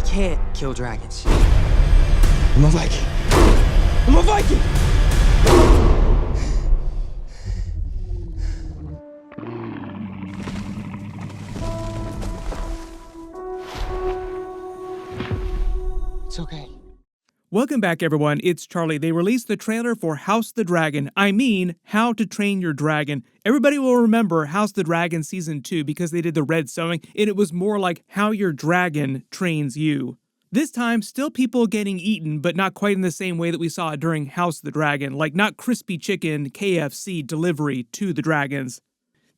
can't kill dragons. I'm a Viking. I'm a Viking! It's okay. Welcome back, everyone. It's Charlie. They released the trailer for House the Dragon. I mean, How to Train Your Dragon. Everybody will remember House the Dragon Season 2 because they did the red sewing, and it was more like how your dragon trains you. This time, still people getting eaten, but not quite in the same way that we saw during House the Dragon, like not crispy chicken, KFC delivery to the dragons.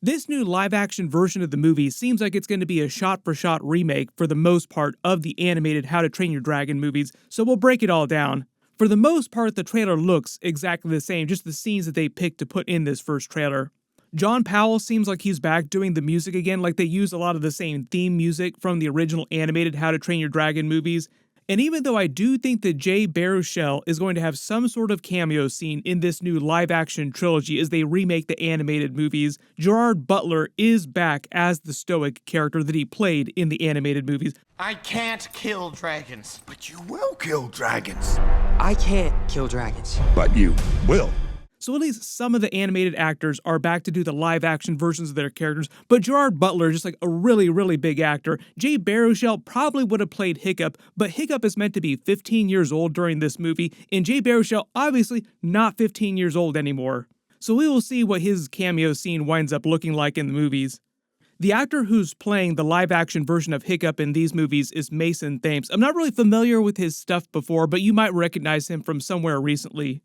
This new live-action version of the movie seems like it's going to be a shot-for-shot remake for the most part of the animated How to Train Your Dragon movies, so we'll break it all down. For the most part, the trailer looks exactly the same, just the scenes that they picked to put in this first trailer. John Powell seems like he's back doing the music again, like they use a lot of the same theme music from the original animated How to Train Your Dragon movies. And even though I do think that Baruchel is going to have some sort of cameo scene in this new live-action trilogy as they remake the animated movies, Gerard Butler is back as the Stoic character that he played in the animated movies. I can't kill dragons. But you will kill dragons. I can't kill dragons. But you will. So at least some of the animated actors are back to do the live-action versions of their characters, but Gerard Butler is just like a really, really big actor. Baruchel probably would have played Hiccup, but Hiccup is meant to be 15 years old during this movie, and Baruchel obviously not 15 years old anymore. So we will see what his cameo scene winds up looking like in the movies. The actor who's playing the live-action version of Hiccup in these movies is Mason Thames. I'm not really familiar with his stuff before, but you might recognize him from somewhere recently.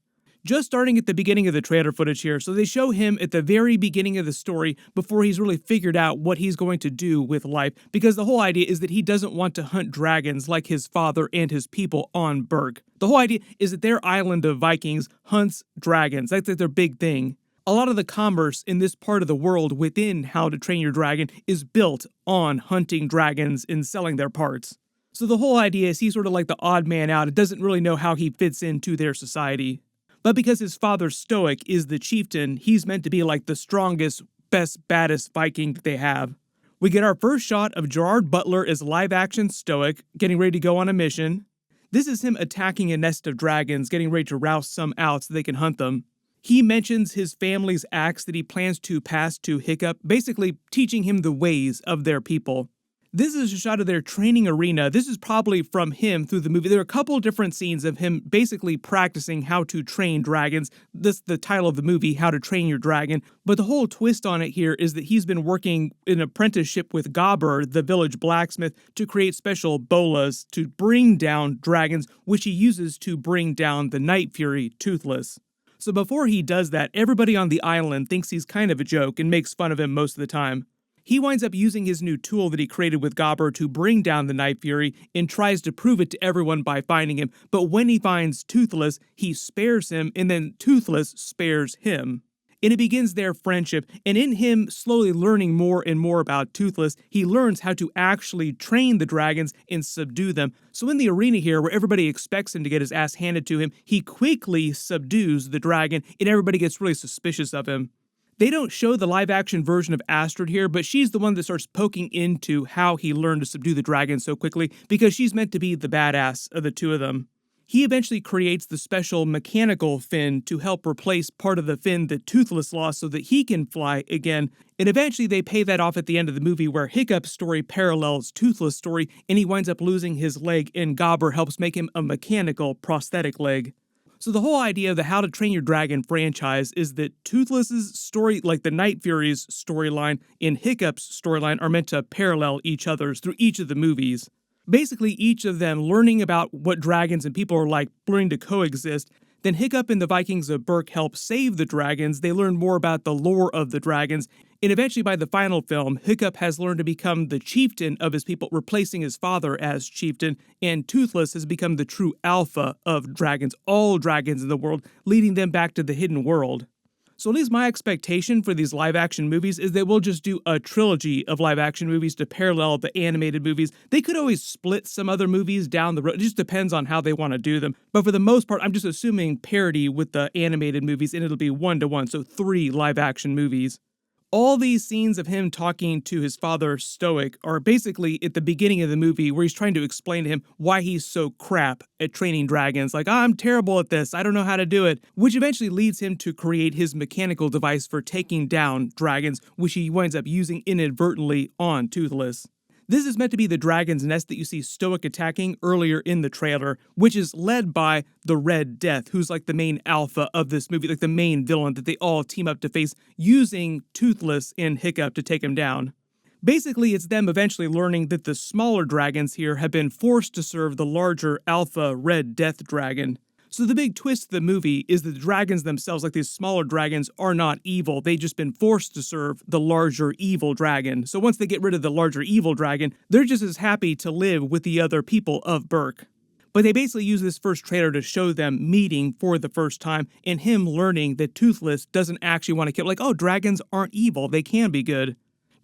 Just starting at the beginning of the trailer footage here, so they show him at the very beginning of the story before he's really figured out what he's going to do with life, because the whole idea is that he doesn't want to hunt dragons like his father and his people on Berk. The whole idea is that their island of Vikings hunts dragons. That's like their big thing. A lot of the commerce in this part of the world within How to Train Your Dragon is built on hunting dragons and selling their parts. So the whole idea is he's sort of like the odd man out. It doesn't really know how he fits into their society. But because his father Stoic is the chieftain, he's meant to be like the strongest, best, baddest Viking that they have. We get our first shot of Gerard Butler as live-action Stoic, getting ready to go on a mission. This is him attacking a nest of dragons, getting ready to roust some out so they can hunt them. He mentions his family's axe that he plans to pass to Hiccup, basically teaching him the ways of their people. This is a shot of their training arena. This is probably from him through the movie. There are a couple different scenes of him basically practicing how to train dragons. This is the title of the movie, How to Train Your Dragon. But the whole twist on it here is that he's been working in apprenticeship with Gobber, the village blacksmith, to create special bolas to bring down dragons, which he uses to bring down the Night Fury, Toothless. So before he does that, everybody on the island thinks he's kind of a joke and makes fun of him most of the time. He winds up using his new tool that he created with Gobber to bring down the Night Fury and tries to prove it to everyone by finding him. But when he finds Toothless, he spares him, and then Toothless spares him. And it begins their friendship, and in him slowly learning more and more about Toothless, he learns how to actually train the dragons and subdue them. So in the arena here, where everybody expects him to get his ass handed to him, he quickly subdues the dragon, and everybody gets really suspicious of him. They don't show the live-action version of Astrid here, but she's the one that starts poking into how he learned to subdue the dragon so quickly, because she's meant to be the badass of the two of them. He eventually creates the special mechanical fin to help replace part of the fin that Toothless lost so that he can fly again, and eventually they pay that off at the end of the movie where Hiccup's story parallels Toothless' story, and he winds up losing his leg, and Gobber helps make him a mechanical prosthetic leg. So the whole idea of the How to Train Your Dragon franchise is that Toothless's story, like the Night Fury's storyline and Hiccup's storyline, are meant to parallel each other's through each of the movies. Basically, each of them learning about what dragons and people are like, learning to coexist. Then Hiccup and the Vikings of Berk help save the dragons. They learn more about the lore of the dragons. And eventually, by the final film, Hiccup has learned to become the chieftain of his people, replacing his father as chieftain. And Toothless has become the true alpha of dragons, all dragons in the world, leading them back to the hidden world. So at least my expectation for these live-action movies is that we'll just do a trilogy of live-action movies to parallel the animated movies. They could always split some other movies down the road. It just depends on how they want to do them. But for the most part, I'm just assuming parity with the animated movies, and it'll be 1-to-1, so 3 live-action movies. All these scenes of him talking to his father, Stoic, are basically at the beginning of the movie where he's trying to explain to him why he's so crap at training dragons. Like, I'm terrible at this, I don't know how to do it, which eventually leads him to create his mechanical device for taking down dragons, which he winds up using inadvertently on Toothless. This is meant to be the dragon's nest that you see Stoic attacking earlier in the trailer, which is led by the Red Death, who's like the main alpha of this movie, like the main villain that they all team up to face, using Toothless and Hiccup to take him down. Basically, it's them eventually learning that the smaller dragons here have been forced to serve the larger alpha Red Death dragon. So the big twist of the movie is that the dragons themselves, like these smaller dragons, are not evil. They've just been forced to serve the larger evil dragon. So once they get rid of the larger evil dragon, they're just as happy to live with the other people of Berk. But they basically use this first trailer to show them meeting for the first time and him learning that Toothless doesn't actually want to kill. Like, oh, dragons aren't evil. They can be good.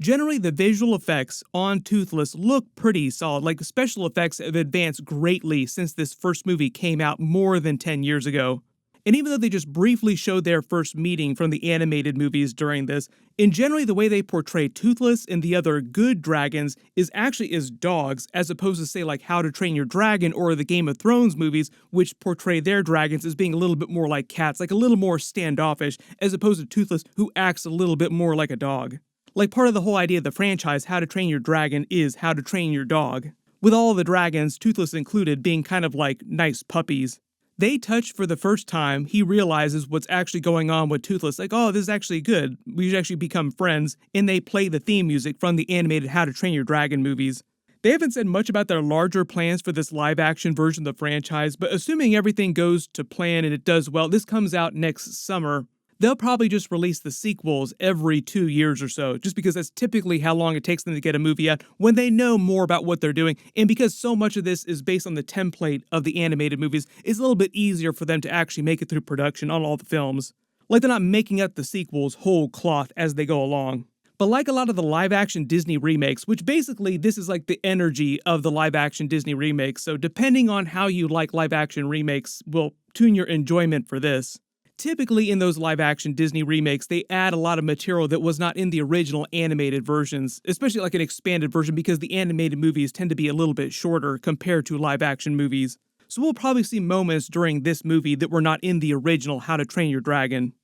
Generally, the visual effects on Toothless look pretty solid. Like, the special effects have advanced greatly since this first movie came out more than 10 years ago. And even though they just briefly showed their first meeting from the animated movies during this, in generally the way they portray Toothless and the other good dragons is actually as dogs, as opposed to, say, like How to Train Your Dragon or the Game of Thrones movies, which portray their dragons as being a little bit more like cats, like a little more standoffish, as opposed to Toothless, who acts a little bit more like a dog. Like, part of the whole idea of the franchise, How to Train Your Dragon, is how to train your dog. With all the dragons, Toothless included, being kind of like nice puppies. They touch for the first time, he realizes what's actually going on with Toothless. Like, oh, this is actually good. We should actually become friends. And they play the theme music from the animated How to Train Your Dragon movies. They haven't said much about their larger plans for this live-action version of the franchise, but assuming everything goes to plan and it does well, this comes out next summer. They'll probably just release the sequels every 2 years or so, just because that's typically how long it takes them to get a movie out when they know more about what they're doing, and because so much of this is based on the template of the animated movies, it's a little bit easier for them to actually make it through production on all the films. Like, they're not making up the sequels whole cloth as they go along. But like a lot of the live-action Disney remakes, which basically this is like the energy of the live-action Disney remakes, so depending on how you like live-action remakes will tune your enjoyment for this. Typically in those live-action Disney remakes, they add a lot of material that was not in the original animated versions, especially like an expanded version because the animated movies tend to be a little bit shorter compared to live-action movies. So we'll probably see moments during this movie that were not in the original How to Train Your Dragon.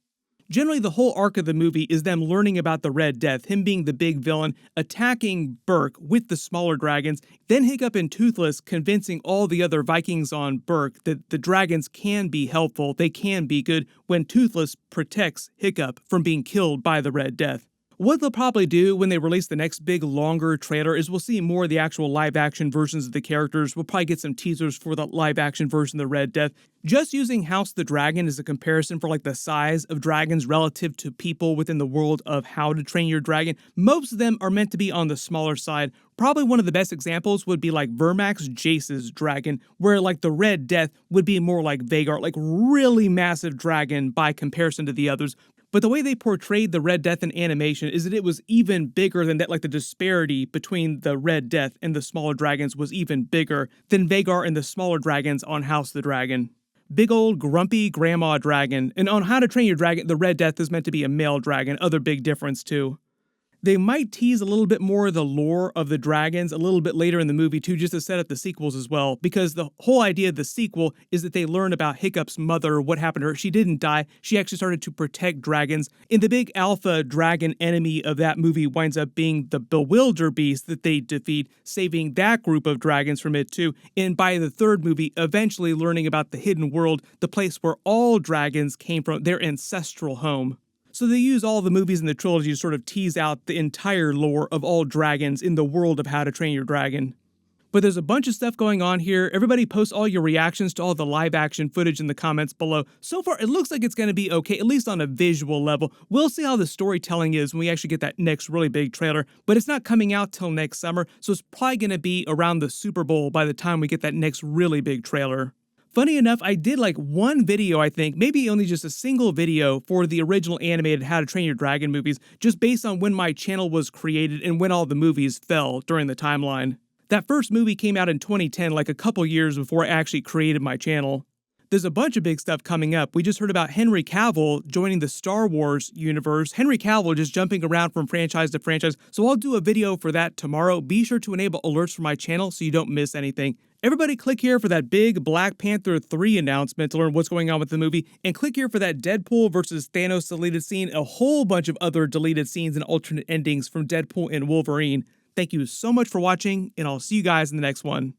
Generally, the whole arc of the movie is them learning about the Red Death, him being the big villain, attacking Berk with the smaller dragons, then Hiccup and Toothless convincing all the other Vikings on Berk that the dragons can be helpful, they can be good, when Toothless protects Hiccup from being killed by the Red Death. What they'll probably do when they release the next big, longer trailer is we'll see more of the actual live-action versions of the characters. We'll probably get some teasers for the live-action version of the Red Death. Just using House the Dragon as a comparison for like the size of dragons relative to people within the world of How to Train Your Dragon, most of them are meant to be on the smaller side. Probably one of the best examples would be like Vermax Jace's dragon, where like the Red Death would be more like Vagar, like really massive dragon by comparison to the others. But the way they portrayed the Red Death in animation is that it was even bigger than that, like the disparity between the Red Death and the smaller dragons was even bigger than Vagar and the smaller dragons on House the Dragon. Big old grumpy grandma dragon. And on How to Train Your Dragon, the Red Death is meant to be a male dragon, other big difference too. They might tease a little bit more of the lore of the dragons a little bit later in the movie too, just to set up the sequels as well, because the whole idea of the sequel is that they learn about Hiccup's mother, what happened to her. She didn't die. She actually started to protect dragons. And the big alpha dragon enemy of that movie winds up being the Bewilder Beast that they defeat, saving that group of dragons from it too. And by the third movie, eventually learning about the hidden world, the place where all dragons came from, their ancestral home. So they use all the movies in the trilogy to sort of tease out the entire lore of all dragons in the world of How to Train Your Dragon. But there's a bunch of stuff going on here. Everybody post all your reactions to all the live action footage in the comments below. So far, it looks like it's going to be okay, at least on a visual level. We'll see how the storytelling is when we actually get that next really big trailer, but it's not coming out till next summer, so it's probably going to be around the Super Bowl by the time we get that next really big trailer. Funny enough, I did like one video, I think, maybe only just a single video for the original animated How to Train Your Dragon movies, just based on when my channel was created and when all the movies fell during the timeline. That first movie came out in 2010, like a couple years before I actually created my channel. There's a bunch of big stuff coming up. We just heard about Henry Cavill joining the Star Wars universe. Henry Cavill just jumping around from franchise to franchise. So I'll do a video for that tomorrow. Be sure to enable alerts for my channel so you don't miss anything. Everybody click here for that big Black Panther 3 announcement to learn what's going on with the movie, and click here for that Deadpool versus Thanos deleted scene, a whole bunch of other deleted scenes and alternate endings from Deadpool and Wolverine. Thank you so much for watching, and I'll see you guys in the next one.